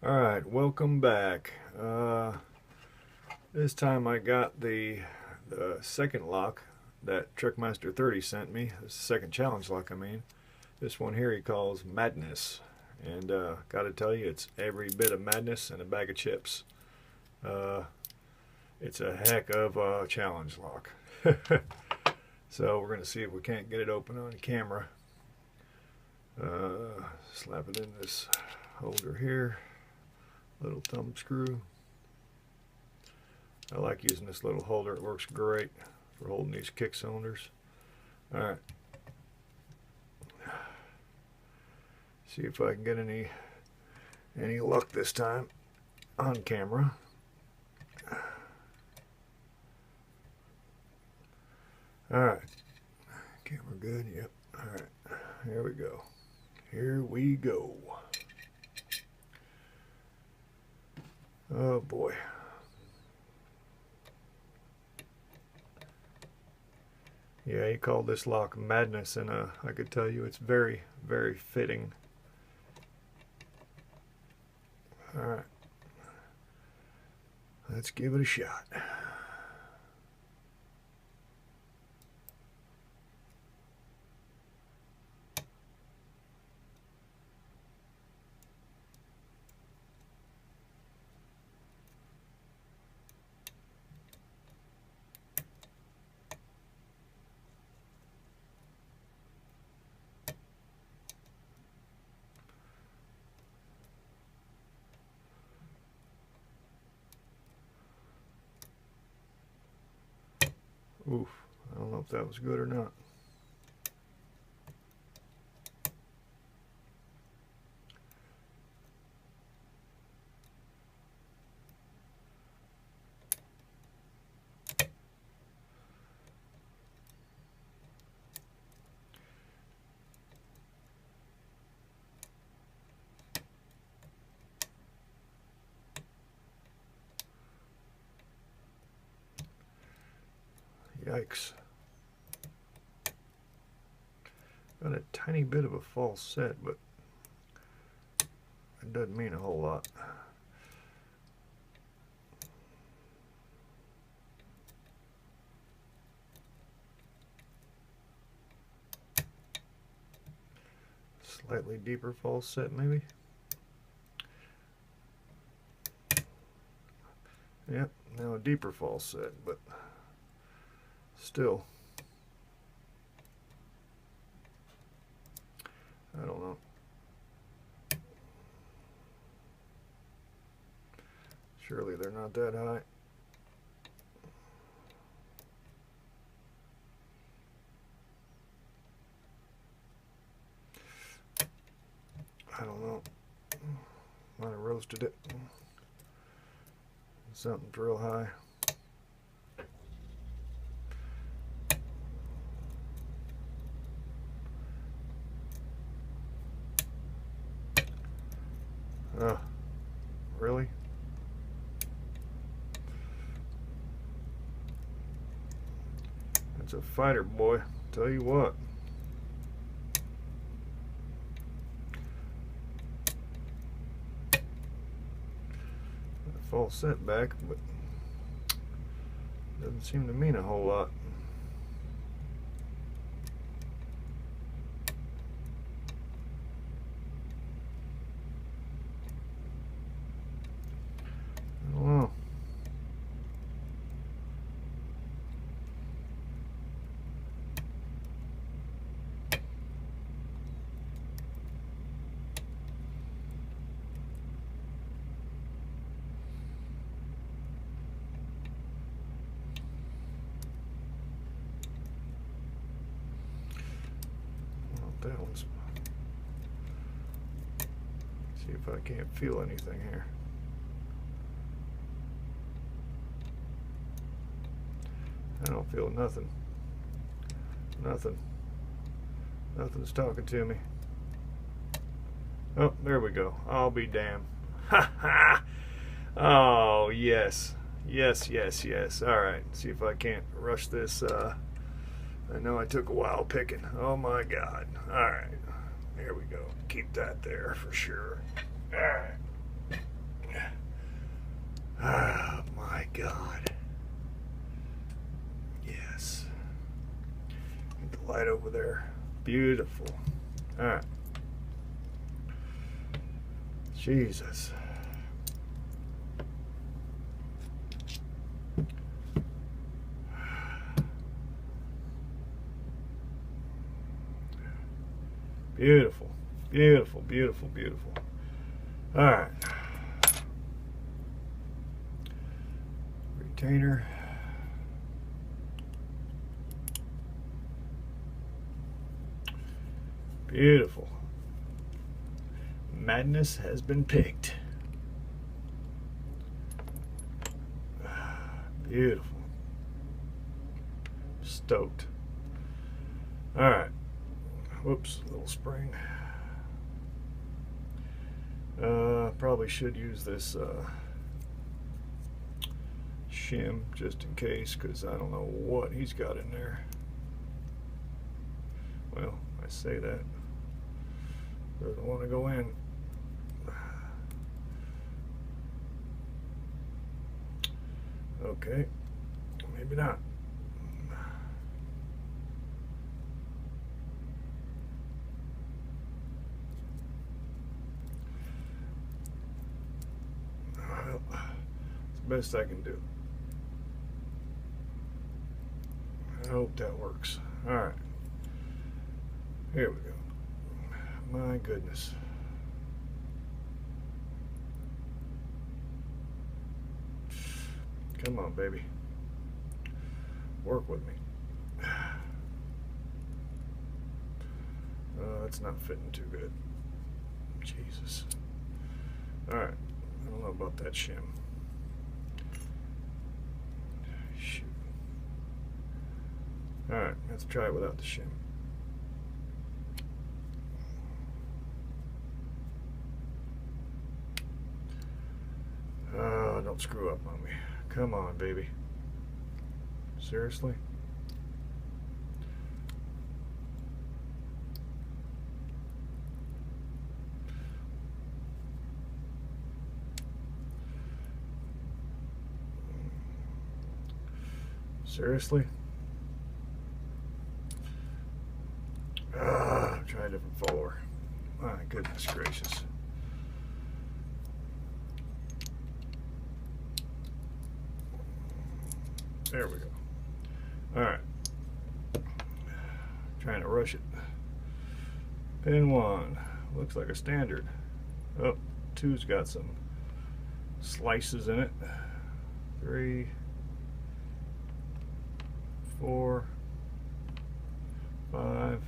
Alright, welcome back. This time I got the second lock that Truckmaster 30 sent me. This is the second challenge lock, I mean. This one here he calls Madness. And gotta tell you, it's every bit of madness and a bag of chips. It's a heck of a challenge lock. So we're gonna see if we can't get it open on camera. Slap it in this holder here. Little thumb screw. I like using this little holder. It works great for holding these kick cylinders. Alright. See if I can get any luck this time on camera. Alright. Camera good? Yep. Alright. Here we go. Here we go. Oh boy. Yeah, he called this lock Madness, and I could tell you it's very, very fitting. Alright. Let's give it a shot. Oof, I don't know if that was good or not. Yikes. Got a tiny bit of a false set, but it doesn't mean a whole lot. Slightly deeper false set, maybe. Yep, now a deeper false set, but still, I don't know. Surely they're not that high. I don't know. Might have roasted it. Something's real high. Oh, really? That's a fighter, boy. Tell you what. A false setback, but doesn't seem to mean a whole lot. That one's. See if I can't feel anything here. I don't feel nothing. Nothing. Nothing's talking to me. Oh, there we go. I'll be damned. Ha ha! Oh, yes. Yes, yes, yes. Alright, see if I can't rush this. I know I took a while picking. Oh my God. Alright. There we go. Keep that there for sure. Alright. Oh my God. Yes. Get the light over there. Beautiful. All right. Jesus. Beautiful, beautiful, beautiful, beautiful. All right. Retainer. Beautiful. Madness has been picked. Beautiful. Stoked. All right. Whoops, little spring. Probably should use this shim just in case, because I don't know what he's got in there. Well, I say that. Doesn't want to go in. Okay, maybe not. Well, it's the best I can do. I hope that works. All right, here we go. My goodness. Come on, baby. Work with me. That's not fitting too good. Jesus. Alright. I don't know about that shim. Shoot. Alright, let's try it without the shim. Don't screw up on me. Come on, baby. Seriously? Seriously? Try a different follower. My goodness gracious. There we go. Alright. Trying to rush it. Pin 1. Looks like a standard. Oh, 2's got some slices in it. 3, 4, 5,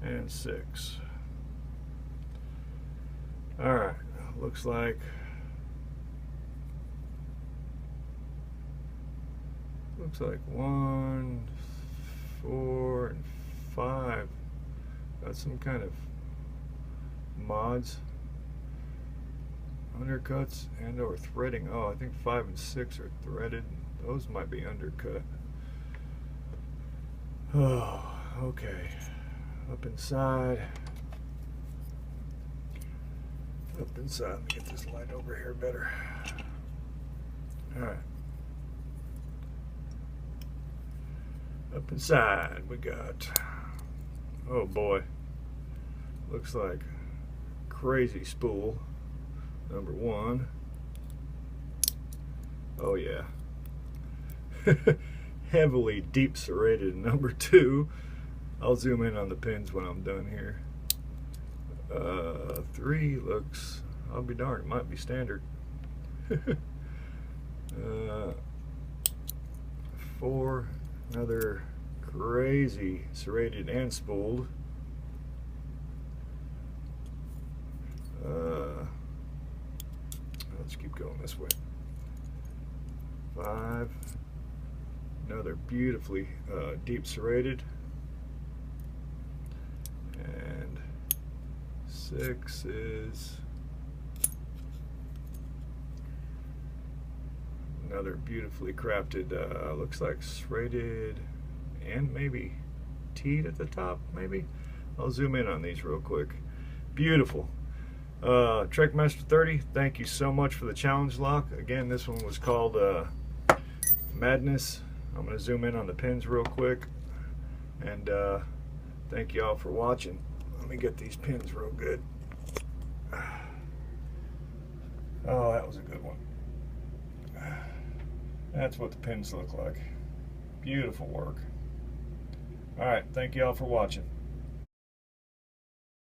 and 6. Alright. Looks like 1, 4, and 5. Got some kind of mods, undercuts, and or threading. Oh, I think 5 and 6 are threaded. Those might be undercut. Oh, okay. Up inside. Up inside. Let me get this light over here better. All right. Up inside we got, oh boy, looks like crazy spool number 1. Oh yeah. Heavily deep serrated number 2. I'll zoom in on the pins when I'm done here. 3 looks, I'll be darned, it might be standard. 4, another crazy serrated and spooled. Let's keep going this way. 5, another beautifully deep serrated, and 6 is another beautifully crafted, looks like serrated and maybe teed at the top, maybe. I'll zoom in on these real quick. Beautiful. Trekmaster 30, thank you so much for the challenge lock. Again, this one was called Madness. I'm going to zoom in on the pins real quick. And thank you all for watching. Let me get these pins real good. Oh, that was a good one. That's what the pins look like. Beautiful work. Alright, thank you all for watching.